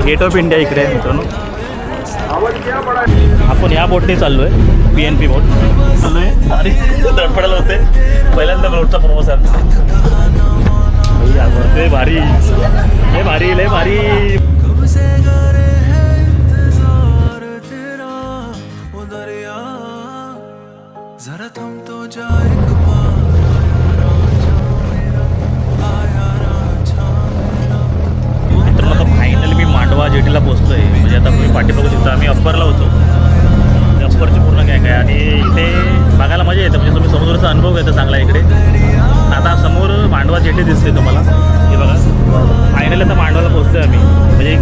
Gate of India इकडे आहे मित्रांनो. आपण या बोटने चाललो आहे, PNP बोट चाललो आहे आणि धडपडायला होते. पहिल्यांदा बोटचा प्रवास आहे. भारी लय भारी लय भारी. फायनली मी मांडवा जेटीला पोहोचतोय. म्हणजे आता तुम्ही पाठी बघू शकता, आम्ही अप्परला होतो. अप्परची पूर्ण गँग आहे आणि इथे बघायला मजा येते. म्हणजे तुम्ही समुद्राचा अनुभव घेता चांगला इकडे. आता समोर मांडवा जेटी दिसते तुम्हाला, हे बघा. फायनली आता मांडवाला पोहोचतोय आम्ही. म्हणजे